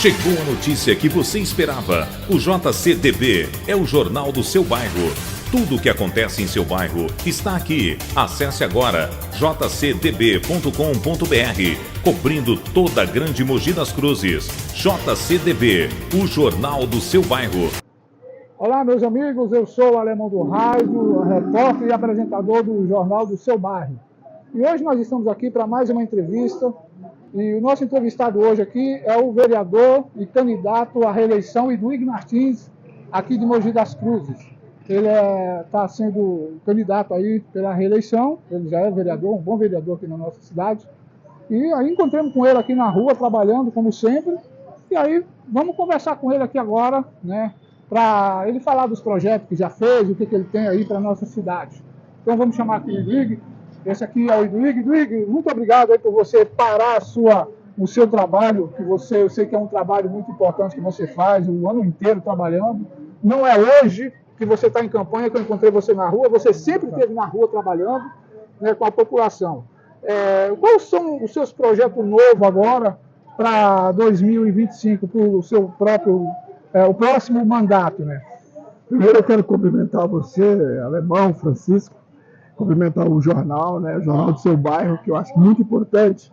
Chegou a notícia que você esperava. O JCDB é o jornal do seu bairro. Tudo o que acontece em seu bairro está aqui. Acesse agora jcdb.com.br, cobrindo toda a grande Mogi das Cruzes. JCDB, o jornal do seu bairro. Olá, meus amigos, eu sou o Alemão do Rádio, repórter e apresentador do Jornal do Seu Bairro. E hoje nós estamos aqui para mais uma entrevista. E o nosso entrevistado hoje aqui é o vereador e candidato à reeleição Iduígue Martins, aqui de Mogi das Cruzes. Ele está sendo candidato aí pela reeleição, ele já é vereador, um bom vereador aqui na nossa cidade. E aí encontramos com ele aqui na rua, trabalhando como sempre. E aí vamos conversar com ele aqui agora, né, para ele falar dos projetos que já fez, o que ele tem aí para a nossa cidade. Então vamos chamar aqui o Iduígue. Esse aqui é o Iduígue. Iduígue, muito obrigado aí por você parar o seu trabalho, que eu sei que é um trabalho muito importante que você faz, o ano inteiro trabalhando. Não é hoje que você está em campanha que eu encontrei você na rua, você sempre esteve na rua trabalhando, né, com a população. Quais são os seus projetos novos agora para 2025, para o seu próprio, o próximo mandato, né? Primeiro eu quero cumprimentar você, Alemão, Francisco, cumprimentar o jornal, né, o Jornal do Seu Bairro, que eu acho muito importante,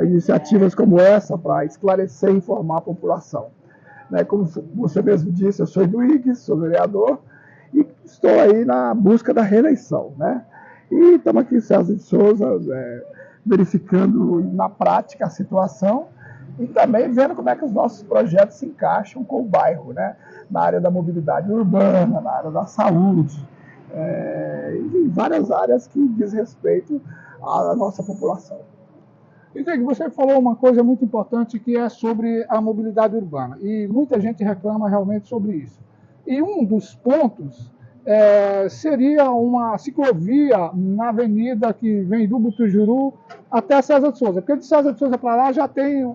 iniciativas como essa para esclarecer e informar a população. Né, como você mesmo disse, eu sou Iduígue, sou vereador e estou aí na busca da reeleição. Né? E estamos aqui em César de Souza, verificando na prática a situação e também vendo como é que os nossos projetos se encaixam com o bairro, né? Na área da mobilidade urbana, na área da saúde, em várias áreas que diz respeito à nossa população. Iduígue, você falou uma coisa muito importante que é sobre a mobilidade urbana, e muita gente reclama realmente sobre isso. E um dos pontos seria uma ciclovia na avenida que vem do Butujuru até César de Souza, porque de César de Souza para lá já tem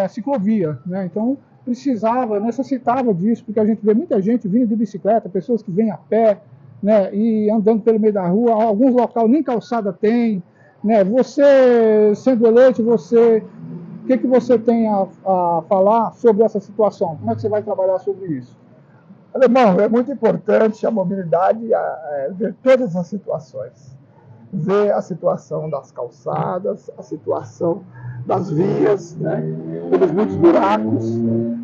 ciclovia, né? Então necessitava disso, porque a gente vê muita gente vindo de bicicleta, pessoas que vêm a pé, né, e andando pelo meio da rua, alguns locais nem calçada tem, né? Você, sendo eleito, o que você tem a falar sobre essa situação? Como é que você vai trabalhar sobre isso? Alemão, é muito importante a mobilidade, ver todas as situações. Ver a situação das calçadas, a situação das vias, né? Pelos muitos buracos,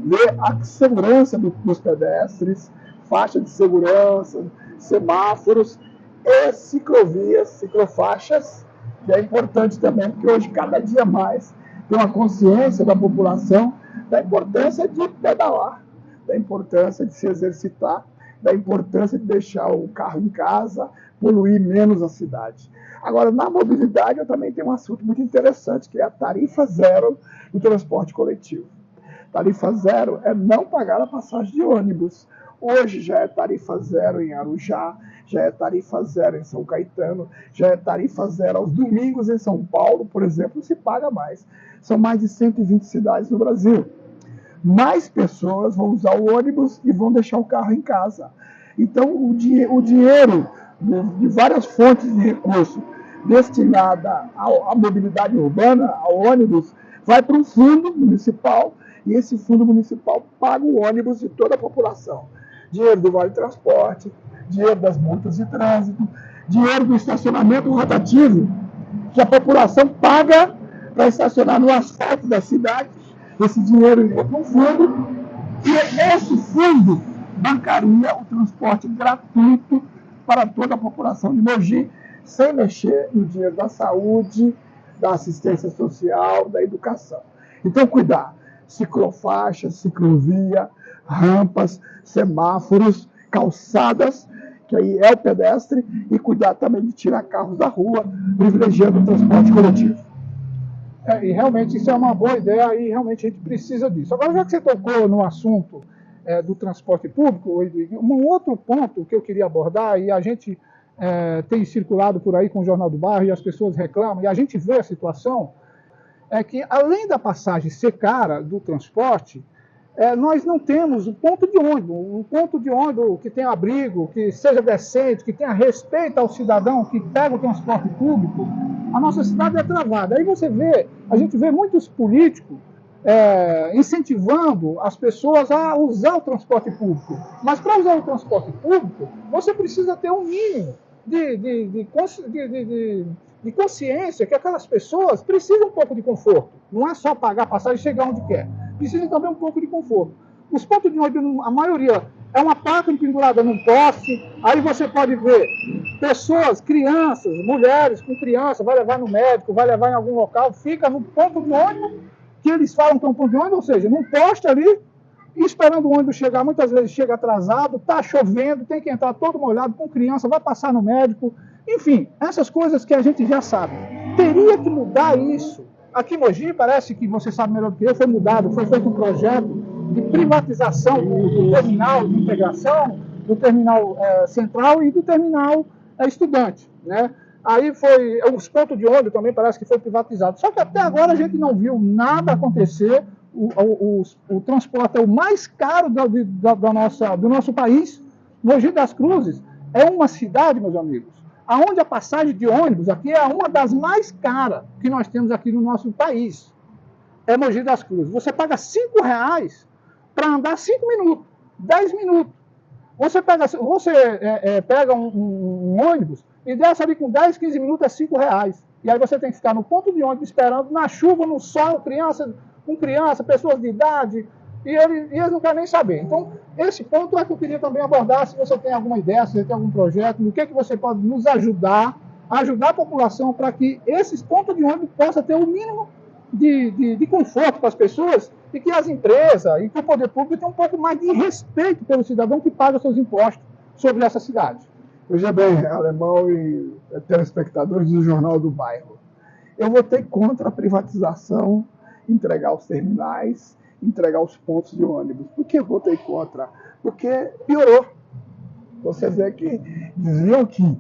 ver a segurança dos pedestres, faixa de segurança, semáforos e ciclovias, ciclofaixas, que é importante também, porque hoje cada dia mais tem uma consciência da população da importância de pedalar, da importância de se exercitar, da importância de deixar o carro em casa, poluir menos a cidade. Agora, na mobilidade, eu também tenho um assunto muito interessante, que é a tarifa zero do transporte coletivo. Tarifa zero é não pagar a passagem de ônibus. Hoje já é tarifa zero em Arujá, já é tarifa zero em São Caetano, já é tarifa zero aos domingos em São Paulo, por exemplo, se paga mais. São mais de 120 cidades no Brasil. Mais pessoas vão usar o ônibus e vão deixar o carro em casa. Então, o dinheiro de várias fontes de recurso destinada à mobilidade urbana, ao ônibus, vai para um fundo municipal, e esse fundo municipal paga o ônibus de toda a população. Dinheiro do Vale Transporte, dinheiro das multas de trânsito, dinheiro do estacionamento rotativo, que a população paga para estacionar no asfalto da cidade. Esse dinheiro iria para um fundo, e esse fundo bancaria o transporte gratuito para toda a população de Mogi, sem mexer no dinheiro da saúde, da assistência social, da educação. Então, cuidar. Ciclofaixa, ciclovia, rampas, semáforos, calçadas, que aí é o pedestre, e cuidar também de tirar carros da rua, privilegiando o transporte coletivo. E realmente isso é uma boa ideia e realmente a gente precisa disso. Agora, já que você tocou no assunto do transporte público, um outro ponto que eu queria abordar, e a gente tem circulado por aí com o Jornal do Bairro, e as pessoas reclamam, e a gente vê a situação, é que além da passagem ser cara do transporte, nós não temos um ponto de ônibus que tenha abrigo, que seja decente, que tenha respeito ao cidadão que pega o transporte público. A nossa cidade é travada. Aí a gente vê muitos políticos incentivando as pessoas a usar o transporte público. Mas para usar o transporte público, você precisa ter um mínimo de consciência que aquelas pessoas precisam um pouco de conforto. Não é só pagar a passagem e chegar onde quer. Precisa também um pouco de conforto. Os pontos de ônibus, a maioria, é uma placa pendurada num poste, aí você pode ver pessoas, crianças, mulheres com criança, vai levar no médico, vai levar em algum local, fica no ponto de ônibus, que eles falam que é um ponto de ônibus, ou seja, num poste ali, esperando o ônibus chegar, muitas vezes chega atrasado, está chovendo, tem que entrar todo molhado, com criança, vai passar no médico, enfim, essas coisas que a gente já sabe. Teria que mudar isso. Aqui em Mogi, parece que você sabe melhor do que eu, foi mudado, foi feito um projeto de privatização do terminal de integração, do terminal central e do terminal estudante, né? Aí foi, os pontos de ônibus também parece que foi privatizado. Só que até agora a gente não viu nada acontecer. O transporte é o mais caro do nosso país. Mogi das Cruzes é uma cidade, meus amigos, onde a passagem de ônibus aqui é uma das mais caras que nós temos aqui no nosso país. É Mogi das Cruzes. Você paga R$ 5 para andar 5 minutos, 10 minutos. Você pega um ônibus e desce ali com 10, 15 minutos, é R$ 5. E aí você tem que ficar no ponto de ônibus esperando, na chuva, no sol, com criança, pessoas de idade, e eles não querem nem saber. Então, esse ponto é que eu queria também abordar, se você tem alguma ideia, se você tem algum projeto, no que você pode nos ajudar a população para que esses pontos de ônibus possam ter o mínimo de conforto para as pessoas e que as empresas e que o poder público tenham um pouco mais de respeito pelo cidadão que paga seus impostos sobre essa cidade. Veja bem, Alemão e telespectadores do Jornal do Bairro, eu votei contra a privatização, entregar os terminais, entregar os pontos de ônibus. Por que eu votei contra? Porque piorou. Você vê que diziam que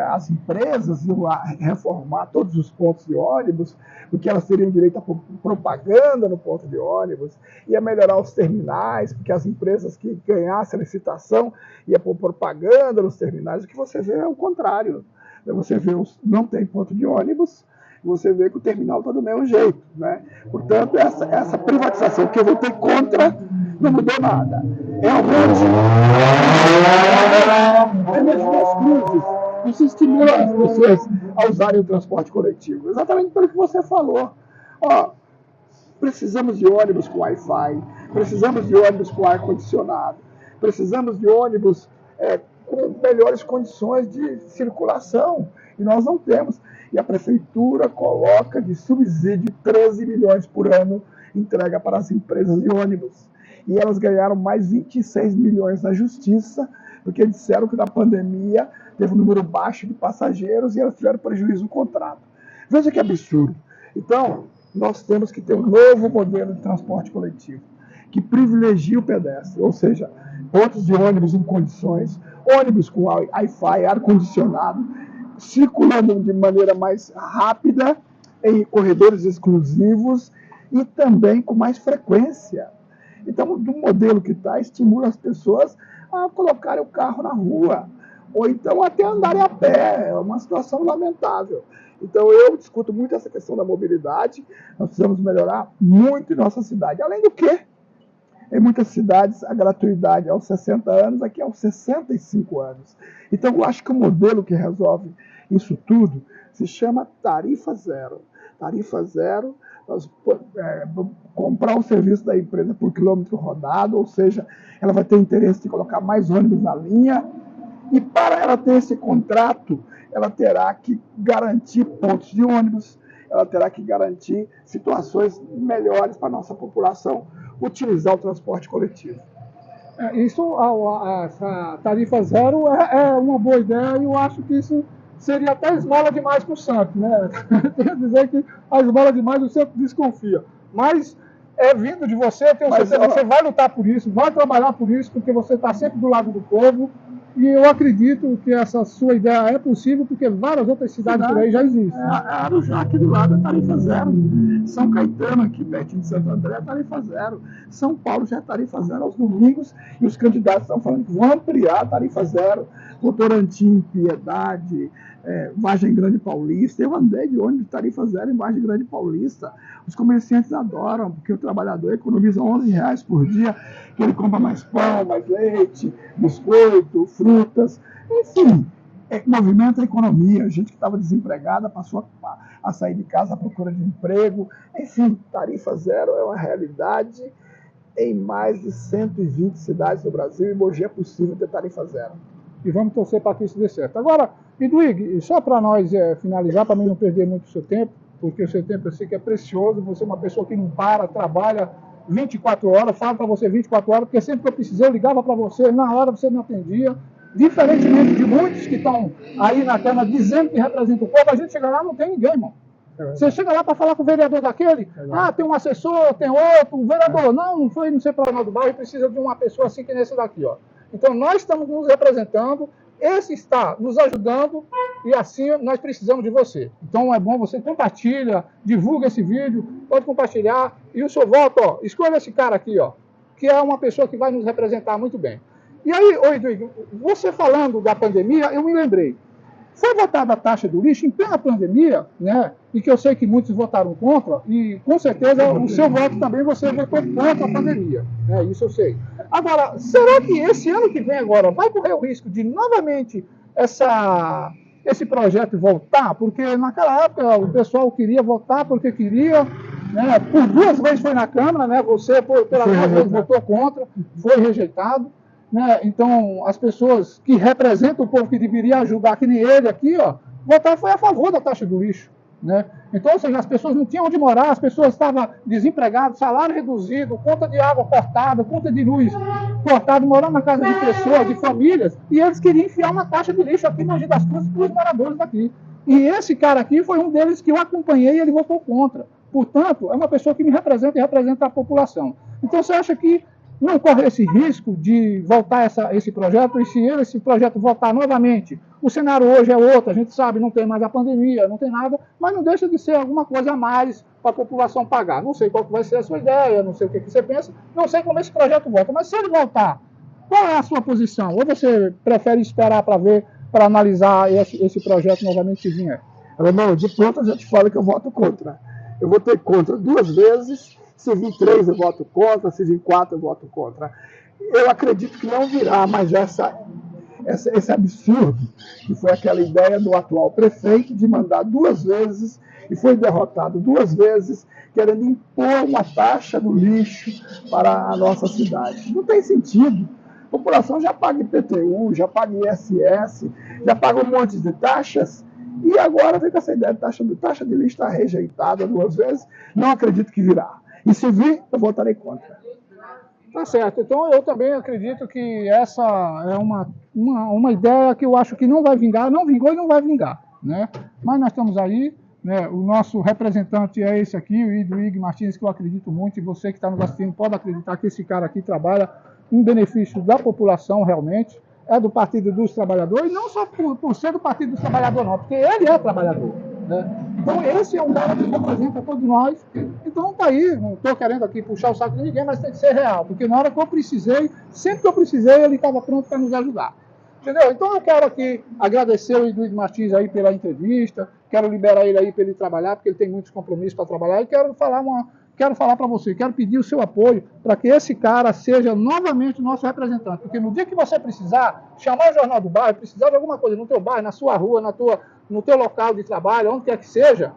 as empresas iam reformar todos os pontos de ônibus, porque elas teriam direito a propaganda no ponto de ônibus, ia melhorar os terminais, porque as empresas que ganhassem a licitação iam pôr propaganda nos terminais. O que você vê é o contrário. Você vê, não tem ponto de ônibus, você vê que o terminal está do mesmo jeito, né? Portanto, essa privatização que eu votei contra não mudou nada. Realmente, das cruzes, isso estimula as pessoas a usarem o transporte coletivo. Exatamente pelo que você falou. Precisamos de ônibus com Wi-Fi, precisamos de ônibus com ar-condicionado, precisamos de ônibus com melhores condições de circulação. E nós não temos. E a prefeitura coloca de subsídio 13 milhões por ano, entrega para as empresas de ônibus. E elas ganharam mais 26 milhões na justiça, porque disseram que na pandemia teve um número baixo de passageiros e elas tiveram prejuízo no contrato. Veja que absurdo. Então, nós temos que ter um novo modelo de transporte coletivo, que privilegie o pedestre, ou seja, pontos de ônibus em condições, ônibus com Wi-Fi, ar-condicionado, circulando de maneira mais rápida, em corredores exclusivos e também com mais frequência. Então, do modelo que está, estimula as pessoas a colocarem o carro na rua, ou então até andarem a pé. É uma situação lamentável. Então, eu discuto muito essa questão da mobilidade. Nós precisamos melhorar muito em nossa cidade. Além do que, em muitas cidades, a gratuidade é aos 60 anos, aqui é aos 65 anos. Então, eu acho que o modelo que resolve isso tudo se chama tarifa zero. Tarifa zero, nós comprar o serviço da empresa por quilômetro rodado, ou seja, ela vai ter interesse de colocar mais ônibus na linha, e para ela ter esse contrato, ela terá que garantir pontos de ônibus, ela terá que garantir situações melhores para a nossa população utilizar o transporte coletivo. Essa tarifa zero é uma boa ideia e eu acho que isso seria até esmola demais para o Santos, né? Quer dizer que a esmola demais o Santos desconfia. Mas vindo de você, eu tenho certeza que você vai lutar por isso, vai trabalhar por isso, porque você está sempre do lado do povo E eu acredito que essa sua ideia é possível, porque várias outras cidades por aí já existem. Arujá, aqui do lado, é tarifa zero. São Caetano, aqui pertinho de Santo André, é tarifa zero. São Paulo já é tarifa zero aos domingos, e os candidatos estão falando que vão ampliar a tarifa zero. Votorantim, Piedade, Vargem Grande Paulista. Eu andei de ônibus de tarifa zero em Vargem Grande Paulista. Os comerciantes adoram, porque o trabalhador economiza R$11 por dia, que ele compra mais pão, mais leite, biscoito, frutas, enfim. Movimenta a economia. Gente que estava desempregada passou a sair de casa à procura de emprego. Enfim, tarifa zero é uma realidade em mais de 120 cidades do Brasil, e Mogi é possível ter tarifa zero. E vamos torcer para que isso dê certo. Agora, Eduígue, só para nós finalizar, para mim não perder muito o seu tempo, porque o seu tempo eu sei que é precioso, você é uma pessoa que não para, trabalha 24 horas, falo para você 24 horas, porque sempre que eu precisei, eu ligava para você, na hora você não atendia, diferentemente de muitos que estão aí na tela dizendo que representam o povo, a gente chega lá não tem ninguém, irmão. Você chega lá para falar com o vereador daquele, tem um assessor, tem outro, o vereador, não foi, não sei para onde do bairro, precisa de uma pessoa assim que nesse daqui, ó. Então nós estamos nos representando, esse está nos ajudando e assim nós precisamos de você. Então é bom você compartilha, divulga esse vídeo, pode compartilhar e o seu voto, ó, escolha esse cara aqui, ó, que é uma pessoa que vai nos representar muito bem. E aí, Eduígue, você falando da pandemia, eu me lembrei. Foi votada a taxa do lixo em plena pandemia, né? E que eu sei que muitos votaram contra, e com certeza o seu voto também você votou contra a pandemia, né? Isso eu sei. Agora, será que esse ano que vem agora vai correr o risco de novamente esse projeto voltar? Porque naquela época o pessoal queria votar porque queria, né? Por 2 vezes foi na Câmara, né? Você pela 2 vezes votou contra, foi rejeitado. Né? Então, as pessoas que representam o povo que deveria ajudar, que nem ele aqui, ó, votaram foi a favor da taxa do lixo. Né? Então, ou seja, as pessoas não tinham onde morar, as pessoas estavam desempregadas, salário reduzido, conta de água cortada, conta de luz cortada, morando na casa de pessoas, de famílias, e eles queriam enfiar uma taxa de lixo aqui no Mogi das Cruzes para os moradores daqui. E esse cara aqui foi um deles que eu acompanhei e ele votou contra. Portanto, é uma pessoa que me representa e representa a população. Então, você acha que não corre esse risco de voltar esse projeto, e se esse projeto voltar novamente, o cenário hoje é outro, a gente sabe, não tem mais a pandemia, não tem nada, mas não deixa de ser alguma coisa a mais para a população pagar. Não sei qual que vai ser a sua ideia, não sei o que você pensa, não sei como esse projeto volta, mas se ele voltar, qual é a sua posição? Ou você prefere esperar para ver, para analisar esse projeto novamente se vier? Alemão, de pronto eu já te falo que eu voto contra. Eu votei contra 2 vezes. Se vir 3 eu voto contra, se vir 4 eu voto contra. Eu acredito que não virá mais esse absurdo, que foi aquela ideia do atual prefeito de mandar 2 vezes, e foi derrotado 2 vezes, querendo impor uma taxa do lixo para a nossa cidade. Não tem sentido. A população já paga IPTU, já paga ISS, já paga um monte de taxas, e agora vem com essa ideia de taxa de lixo está rejeitada 2 vezes, não acredito que virá. E se vir, eu votarei contra. Tá certo. Então, eu também acredito que essa é uma ideia que eu acho que não vai vingar, não vingou e não vai vingar. Né? Mas nós estamos aí, né? O nosso representante é esse aqui, o Eduígue Martins, que eu acredito muito, e você que está nos assistindo pode acreditar que esse cara aqui trabalha em benefício da população realmente, é do Partido dos Trabalhadores, e não só por ser do Partido dos Trabalhadores, não, porque ele é trabalhador. Né? Então, esse é um cara que representa todos nós. Então, tá aí, não estou querendo aqui puxar o saco de ninguém, mas tem que ser real, porque na hora que eu precisei, sempre que eu precisei, ele estava pronto para nos ajudar. Entendeu? Então, eu quero aqui agradecer o Eduígue Martins aí pela entrevista, quero liberar ele aí para ele trabalhar, porque ele tem muitos compromissos para trabalhar, e quero falar para você, quero pedir o seu apoio para que esse cara seja novamente o nosso representante, porque no dia que você precisar, chamar o Jornal do Bairro, precisar de alguma coisa no teu bairro, na sua rua, no teu local de trabalho, onde quer que seja,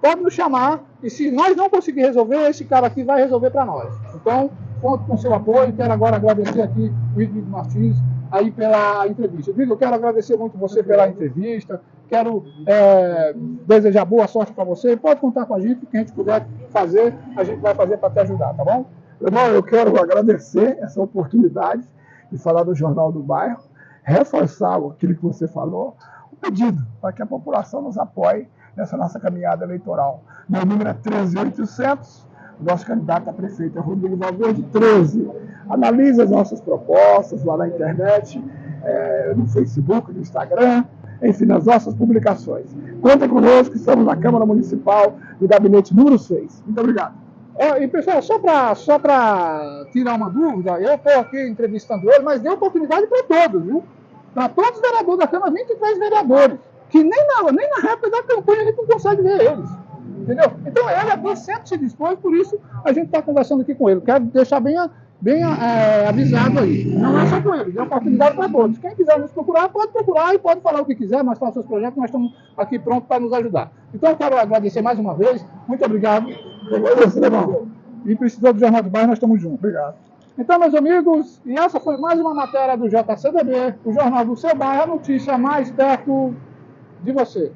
pode nos chamar, e se nós não conseguir resolver, esse cara aqui vai resolver para nós. Então, conto com o seu apoio, quero agora agradecer aqui o Eduígue Martins aí pela entrevista. Eduígue, eu quero agradecer muito você pela entrevista, quero desejar boa sorte para você, pode contar com a gente, o que a gente puder fazer, a gente vai fazer para te ajudar, tá bom? Irmão, eu quero agradecer essa oportunidade de falar do Jornal do Bairro, reforçar aquilo que você falou, o pedido para que a população nos apoie nessa nossa caminhada eleitoral. Meu número é 13.800, o nosso candidato a prefeito é Rodrigo Valverde, 13. Analise as nossas propostas lá na internet, no Facebook, no Instagram, enfim, nas nossas publicações. Conta conosco, estamos na Câmara Municipal do gabinete número 6. Muito obrigado. E pessoal, só para tirar uma dúvida, eu estou aqui entrevistando ele, mas dei oportunidade para todos, viu? Para todos os vereadores da Câmara, 23 vereadores, que nem na época da campanha a gente não consegue ver eles. Entendeu? Então ele aqui sempre se dispôs, por isso a gente está conversando aqui com ele. Quero deixar bem avisado aí. Não é só com ele, dê oportunidade para todos. Quem quiser nos procurar e pode falar o que quiser, mostrar os seus projetos, nós estamos aqui prontos para nos ajudar. Então eu quero agradecer mais uma vez, muito obrigado. E precisou do Jornal do Bairro, nós estamos juntos. Obrigado. Então, meus amigos, e essa foi mais uma matéria do JCDB, o Jornal do Seu Bairro, a notícia mais perto de você.